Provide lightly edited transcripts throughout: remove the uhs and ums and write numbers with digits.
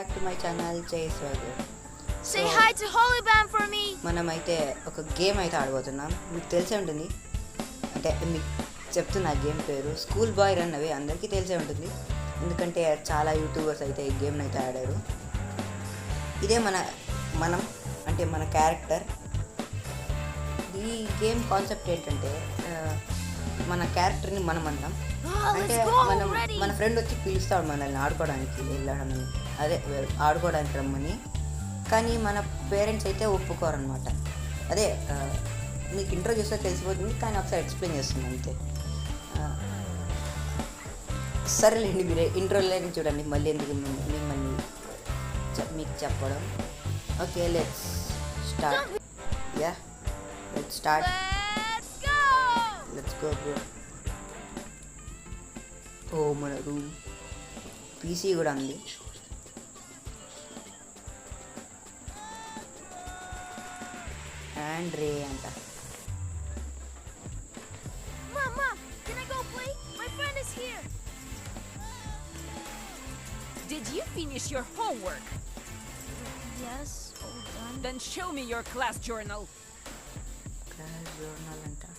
Back to my channel చేసాడు. Say hi to Hollyban for me. మనమైతే ఒక game అయితే ఆడబోతున్నాం. మీకు తెలిసే ఉంటుంది, అంటే మీకు చెప్తున్న గేమ్ పేరు స్కూల్ బాయ్ రన్ అవి అందరికీ తెలిసే ఉంటుంది, ఎందుకంటే చాలా యూట్యూబర్స్ అయితే ఈ గేమ్ని అయితే ఆడారు. ఇదే మనం అంటే మన క్యారెక్టర్. ఈ గేమ్ కాన్సెప్ట్ ఏంటంటే మన క్యారెక్టర్ని మనం అంటాం, అంటే మన ఫ్రెండ్ వచ్చి పిలుస్తాడు మనల్ని ఆడుకోవడానికి వెళ్ళాడని, అదే ఆడుకోవడానికి రమ్మని. కానీ మన పేరెంట్స్ అయితే ఒప్పుకోరనమాట. అదే మీకు ఇంట్రో చూస్తే తెలిసిపోతుంది, కానీ ఒకసారి ఎక్స్ప్లెయిన్ చేస్తుంది అంతే. సరేలేండి, మీరే ఇంట్రోలోనే చూడండి, మళ్ళీ ఎందుకు మిమ్మల్ని మీకు చెప్పడం. Okay, let's start. Let's start. Let's go bro. Oh మన రూమ్ పీసీ కూడా ఉంది. అండ్ రే అంట. Mama, can I go play? My friend is here. Did you finish your homework? Yes, all done. Then show me your class journal. Class journal anta.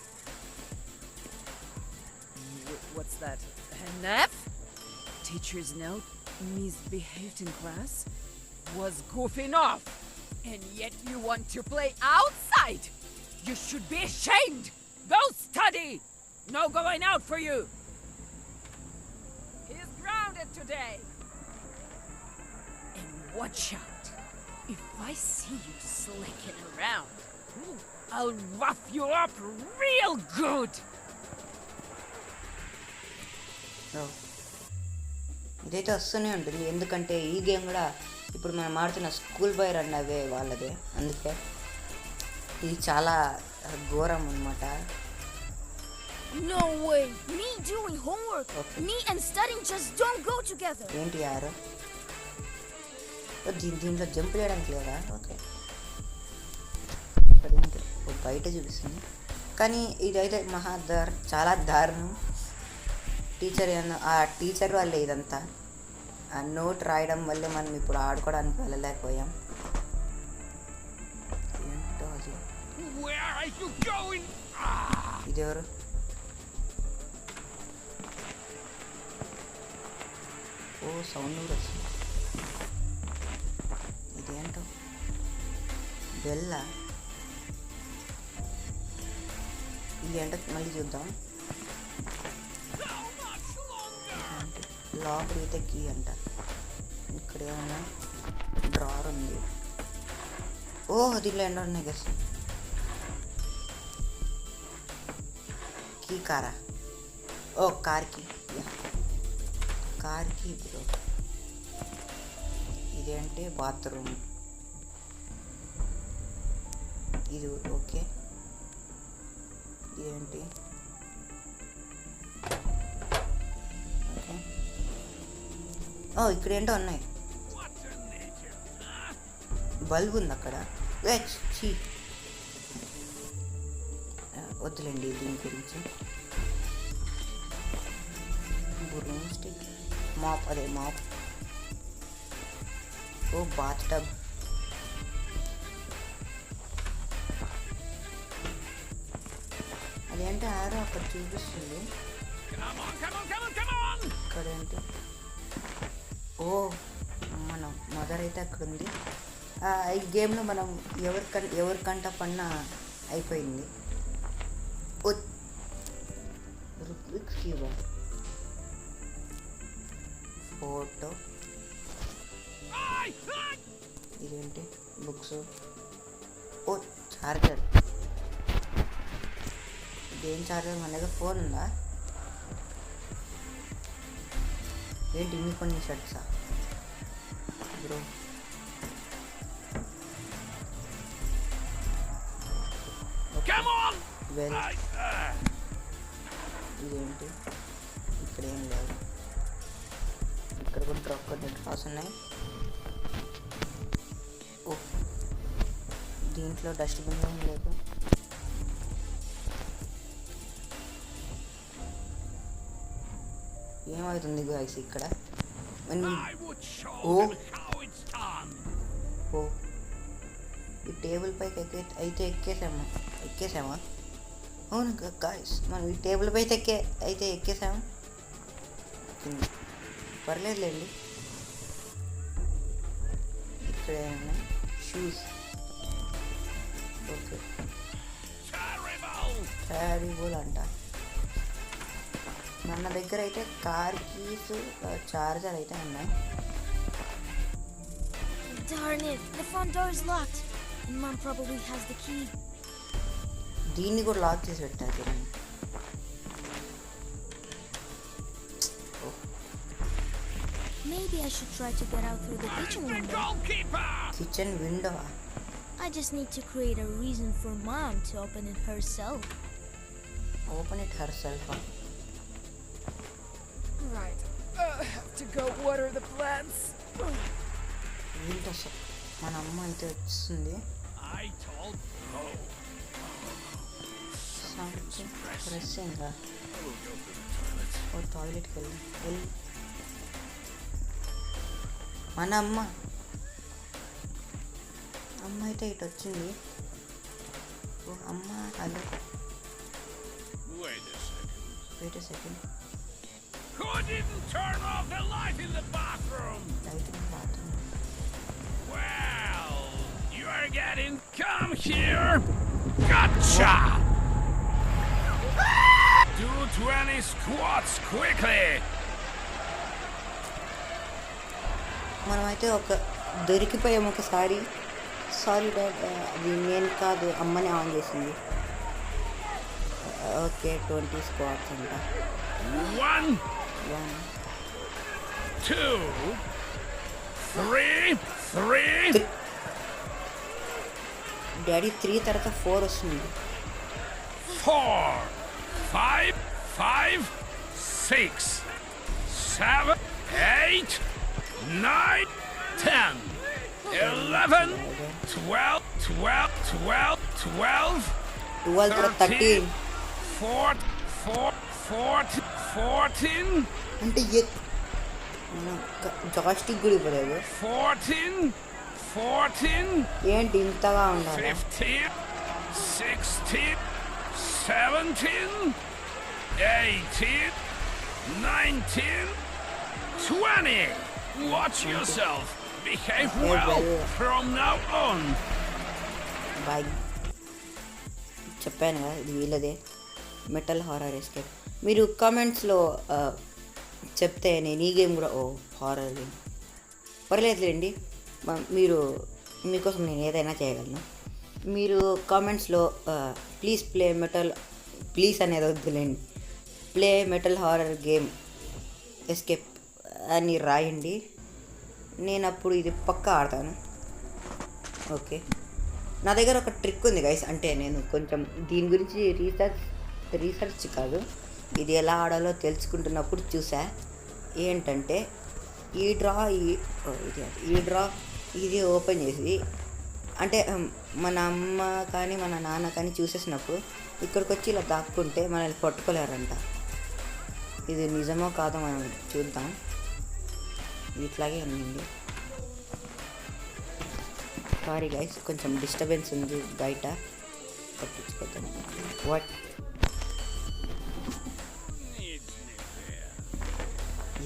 What's that? An F? Teacher's note, misbehaved in class, was goofing off, and yet you want to play outside. You should be ashamed. Go study. No going out for you. He's grounded today. And watch out. If I see you slicking around, I'll rough you up real good. ఇదైతే వస్తూనే ఉంటుంది, ఎందుకంటే ఈ game కూడా ఇప్పుడు మనం ఆడుతున్న school bye run away వాళ్ళదే, అందుకే ఇది చాలా ఘోరం అన్నమాట. No way. Me doing homework. Okay. Me and studying just don't go together. ఏంటి యారు దీంట్లో జంప్ చేయడానికి లేదా? ఓకే, బయట చూపిస్తుంది, కానీ ఇదైతే చాలా దారుణం. ఆ టీచర్ వల్లే ఇదంతా. ఆ నోట్ రాయడం వల్లే మనం ఇప్పుడు ఆడుకోవడానికి వెళ్ళలేకపోయాం. ఏంటో అది. ఇదెవరు? ఓ సౌండ్ కూడా వస్తుంది. ఇదేంటో బెల్లా. ఇదేంటో మళ్ళీ చూద్దాం. లోపల అయితే కీ అంట. ఇక్కడ ఏమన్నా డ్రార్ ఉంది. ఓ దీంట్లో ఎండ ఉన్నాయి కదా. కీ కారా? ఓ కార్కి బ్రో. ఇదేంటి బాత్రూమ్. ఇది ఓకే. ఇదేంటి? ఓ ఇక్కడ ఏంటో ఉన్నాయి. బల్బ్ ఉంది అక్కడ. వద్దులేండి దీని గురించి. Room stick, mop. Oh bath tub. అదేంటి ఆరో అక్కడ చూపిస్తుంది. ఇక్కడేంటి? ఓ మన మదర్ అయితే అక్కడ ఉంది. ఈ గేమ్లో మనం ఎవరికంట పన్నా అయిపోయింది. రుక్విక్స్ కీబోర్డ్, ఫోటో. ఇదేంటి? బుక్స్. ఓ చార్జర్. ఇదేం చార్జర్? మన దగ్గర ఫోన్ ఉందా? ఏంటి ఇన్ని కొన్ని షర్ట్సా బ్రో? వెల్, ఇదేంటి? ఇక్కడ ఏం లేదు. ఇక్కడ కూడా కొన్ని డ్రాస్ ఉన్నాయి. ఓ దీంట్లో డస్ట్బిన్ ఏం లేదు. ఏమవుతుంది గాయ్స్ ఇక్కడ? Oh, ఈ టేబుల్ పైకి అయితే ఎక్కేసామా అవును గాయస్, మనం ఈ టేబుల్ పైకి అయితే ఎక్కేసాము. పర్లేదులేండి. ఇక్కడ షూస్. ఓకే, క్యారీబుల్ అంట. మన దగ్గర అయితే కార్ కీస్, చార్జర్ అయితే ఉన్నాయి. Darn it, the front door is locked. And Mom probably has the key. దీన్ని కూడా లాక్ చేసి పెట్టారు. Maybe I should try to get out through the kitchen window. Kitchen window. I just need to create a reason for Mom to open it herself. Open it her self. Right. Have to go water the plants. ఏంటో sir, మన అమ్మ అయితే వచ్చింది. Pressing. ఓ టాయిలెట్కి వెళ్ళి మన అమ్మ అయితే ఇటు వచ్చింది. ఓ అమ్మ, hello. Wait a second. Who didn't turn off the light in the bathroom? Light in bathroom. Well, you are getting... Come here! Gotcha! Do 20 squats quickly! మనమైతే దొరికిపోయాము ఒకసారి. సారీ డాడ్, అది నేను కాదు, అమ్మనే ఆన్ చేసింది. ఓకే, 20 స్క్వాట్స్ అంట. 1, 2, 3. Daddy 3 తర్వాత 4 వస్తుంది. 4, 5, 6, 7, 8, 9, 10, 11, 12, 13. 14. అంటే జాస్టిక్ కూడా ఇవ్వలేదు. 14. ఏంటి ఇంతగా ఉండాలి? 15, 16, 17, 18, 19, 20. Watch yourself. Behave well from now on. Bye. చెప్పాను కదా, ఇది వీళ్ళదే మెటల్ హారర్ ఎస్కేప్. మీరు కామెంట్స్లో చెప్తే నేను ఈ గేమ్ కూడా హారర్ గేమ్ పర్లేదులేండి. మీకోసం నేను ఏదైనా చేయగలను. మీరు కామెంట్స్లో ప్లీజ్ అనేది వద్దులేండి, play metal horror game escape అని రాయండి. నేను అప్పుడు ఇది పక్కా ఆడతాను. ఓకే, నా దగ్గర ఒక ట్రిక్ ఉంది గైస్. అంటే నేను కొంచెం దీని గురించి రీసెర్చ్ కాదు, ఇది ఎలా ఆడాలో తెలుసుకుంటున్నప్పుడు చూసా. ఏంటంటే ఈ డ్రా ఇది ఓపెన్ చేసి, అంటే మన అమ్మ కానీ మన నాన్న కానీ చూసేసినప్పుడు ఇక్కడికి వచ్చి ఇలా దాక్కుంటే మనల్ని పట్టుకోలేరంట. ఇది నిజమో కాదో మనం చూద్దాం. ఇట్లాగే అనింది. సారీ గైస్, కొంచెం డిస్టర్బెన్స్ ఉంది బయట, పట్టించుకోద్దాం. What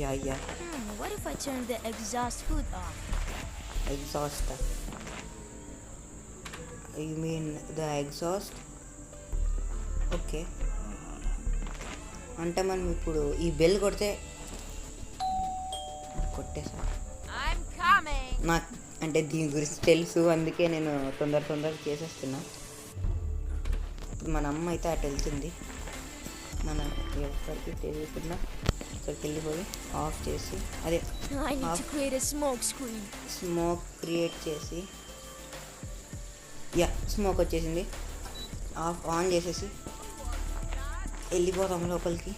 ya What if I turn the exhaust hood off? exhaust, you mean the exhaust? Okay, అంటే మనం ఇప్పుడు ఈ బెల్ కొట్టేసా. I'm coming. నాకు అంటే దీని గురించి తెలుసు, అందుకే నేను తొందరగా చేసేస్తున్నా. మన అమ్మ అయితే అటు వెళ్తుంది. మన ఎవరికి తెలియకుండా ఇక్కడికి వెళ్ళిపోయి ఆఫ్ చేసి, అదే I need to create a smoke screen. Smoke create చేసి, స్మోక్ వచ్చేసింది. ఆన్ చేసేసి వెళ్ళిపోతాం లోపలికి.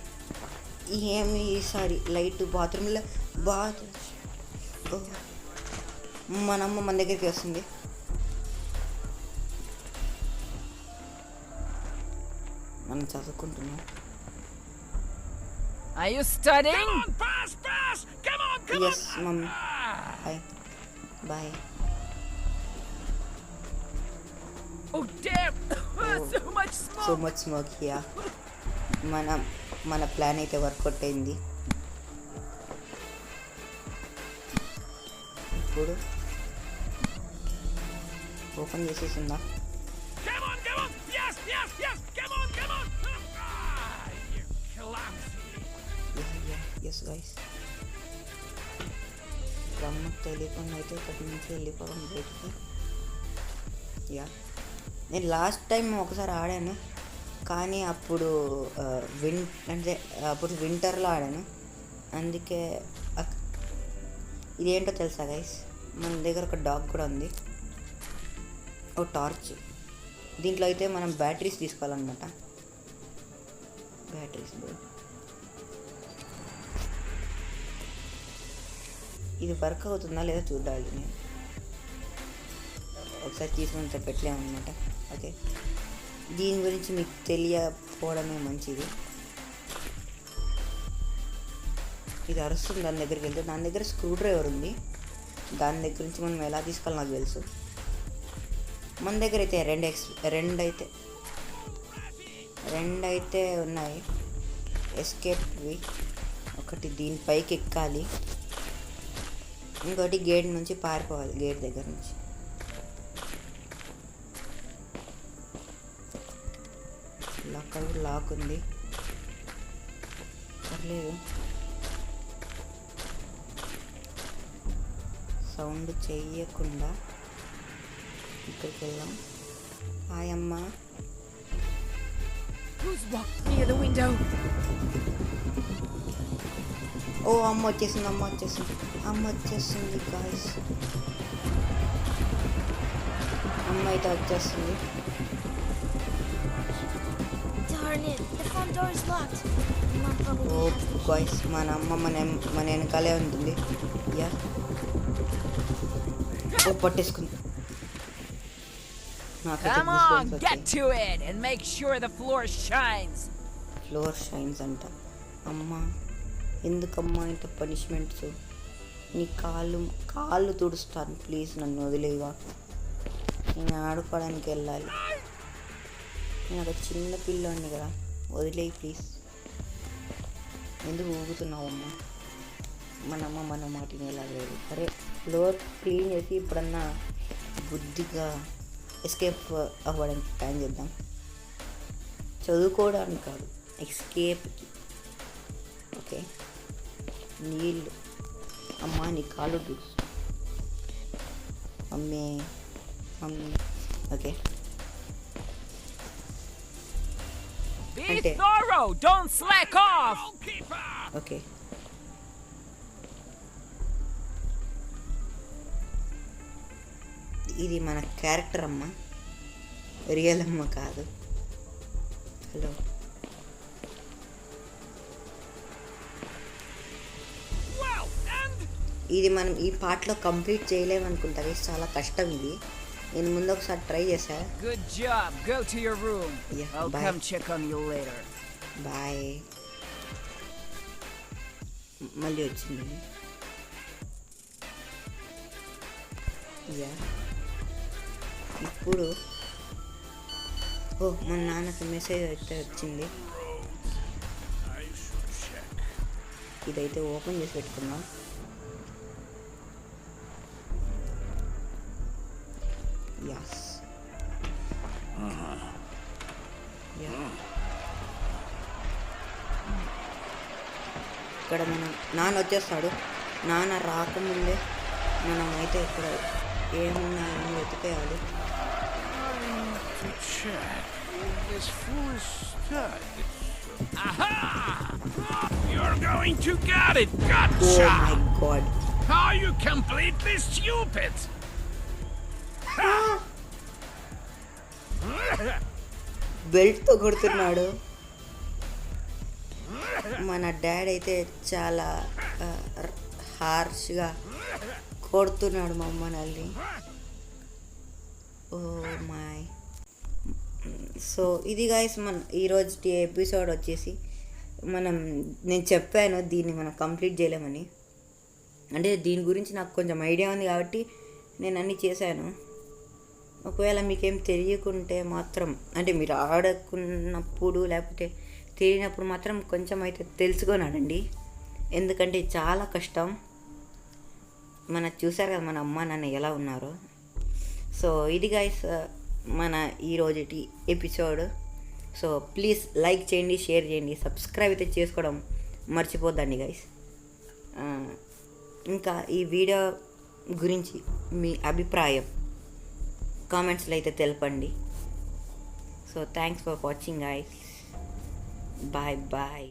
ఏమి ఈసారి లైట్ బాత్రూంలో మన అమ్మ మన దగ్గరికి వస్తుంది. మనం చదువుకుంటున్నాం. Are you studying? Come on, pass! Come on! Yes, Mom. Bye. Oh damn! So much smoke! So much smoke yeah. మన ప్లాన్ అయితే వర్కౌట్ అయింది. ఇప్పుడు open చేసేసిందా? Come on, come on! Yes, yes, yes! Come on, come on! Ah, you clumsy! Yes guys, రమ్మకు తెలియకుండా అయితే ఇక్కడి నుంచి వెళ్ళిపోవడం బయటికి. యా, నేను లాస్ట్ టైం ఒకసారి ఆడాను, కానీ అప్పుడు అప్పుడు వింటర్లో ఆడాను. అందుకే ఇదేంటో తెలుసా గైస్, మన దగ్గర ఒక డాగ్ కూడా ఉంది, ఓ టార్చ్. దీంట్లో అయితే మనం బ్యాటరీస్ తీసుకోవాలన్నమాట. బ్యాటరీస్ ఇది వర్క్ అవుతుందా లేదా చూడాలి. నేను ఒకసారి తీసుకుంటే పెట్టలేమన్నమాట. ఓకే, దీని గురించి మీకు తెలియకపోవడమే మంచిది. ఇది అరుస్తుంది దాని దగ్గరికి వెళ్తే. దాని దగ్గర స్క్రూ డ్రైవర్ ఉంది, దాని దగ్గర నుంచి మనం ఎలా తీసుకోవాలో నాకు తెలుసు. మన దగ్గర అయితే రెండు అయితే ఉన్నాయి ఎస్కేప్వి. ఒకటి దీనిపైకి ఎక్కాలి, ఇంకోటి గేట్ నుంచి పారిపోవాలి. గేట్ దగ్గర నుంచి లాక్ ఉంది, పర్లేదు. సౌండ్ చెయ్యకుండా ఇక్కడికి వెళ్దాం. హాయ్ అమ్మా. Who's walked near the window? ఓ అమ్మ వచ్చేసింది గాయ్స్. అమ్మ అయితే వచ్చేస్తుంది. Darn it, the front door is locked. Mom probably oh has the guys, మన అమ్మ మన వెనకాలే ఉంటుంది. యా, ఓ పట్టేసుకుంది. Come on, get to it and make sure the floor shines. Floor shines అంట. అమ్మ ఎందుకమ్మా ఇంత పనిష్మెంట్స్? నీ కాళ్ళు తుడుస్తాను, ప్లీజ్ నన్ను వదిలేగా. నేను ఆడుకోవడానికి వెళ్ళాలి. నేను ఒక చిన్న పిల్లోని కదా, వదిలేయి ప్లీజ్. ఎందుకు ఊగుతున్నావు అమ్మ? మన మాటిని వెళ్ళలేదు. అరే, ఫ్లోర్ క్లీన్ చేసి ఇప్పుడన్నా బుద్ధిగా ఎస్కేప్ అవ్వడానికి ప్లాన్ చేద్దాం. చదువుకోవడానికి కాదు, ఎస్కేప్కి. ఓకే, నీళ్ళు. అమ్మా నీ కాళ్ళు తుడుచు mummy. Okay, Be Okay. thorough, don't slack off. Goalkeeper! Okay. ఇది మన క్యారెక్టర్ అమ్మ, రియల్ అమ్మ కాదు. హలో, Well, and ఇది మనం ఈ పార్ట్లో కంప్లీట్ చేయలేమనుకుంటా, చాలా కష్టం ఇది. నేను ముందు ఒకసారి ట్రై చేశా. Good job. Go to your room. Yeah, I'll bye. come check on you later. Bye. మళ్ళీ వచ్చింది. యా, ఇప్పుడు మా నాన్నకి మెసేజ్ అయితే వచ్చింది. I should check. ఇదైతే ఓపెన్ చేసి పెట్టుకున్నాం. యస్, ఇక్కడ మనం నాన్న వచ్చేస్తాడు. నాన్న రాకముందే మనం అయితే ఇక్కడ ఏమున్నాయని వెతికేయాలి. To check this foolish stud. Aha! You're going to get it. ఓ Gotcha! My god, Are you completely stupid? బెల్ట్తో కొడుతున్నాడు. మన డాడ్ అయితే చాలా హార్ష్గా కొడుతున్నాడు మా అమ్మని. Oh my. సో ఇది గైస్ మన ఈరోజు ఎపిసోడ్ వచ్చేసి నేను చెప్పాను దీన్ని మనం కంప్లీట్ చేయలేమని. అంటే దీని గురించి నాకు కొంచెం ఐడియా ఉంది కాబట్టి నేను అన్నీ చేశాను. ఒకవేళ మీకేం తెలియకుంటే మాత్రం, అంటే మీరు ఆడుకున్నప్పుడు లేకపోతే తెలియనప్పుడు మాత్రం కొంచెం అయితే తెలుసుకొని ఆడండి. ఎందుకంటే చాలా కష్టం. చూసారు కదా మన అమ్మ నాన్న ఎలా ఉన్నారో. సో ఇది గైస్ మన ఈరోజుటి ఎపిసోడ్. సో ప్లీజ్ లైక్ చేయండి, షేర్ చేయండి, సబ్స్క్రైబ్ అయితే చేసుకోవడం మర్చిపోద్దండి గైస్. ఇంకా ఈ వీడియో గురించి మీ అభిప్రాయం కామెంట్స్లో అయితే తెలపండి. So thanks for watching guys. Bye bye.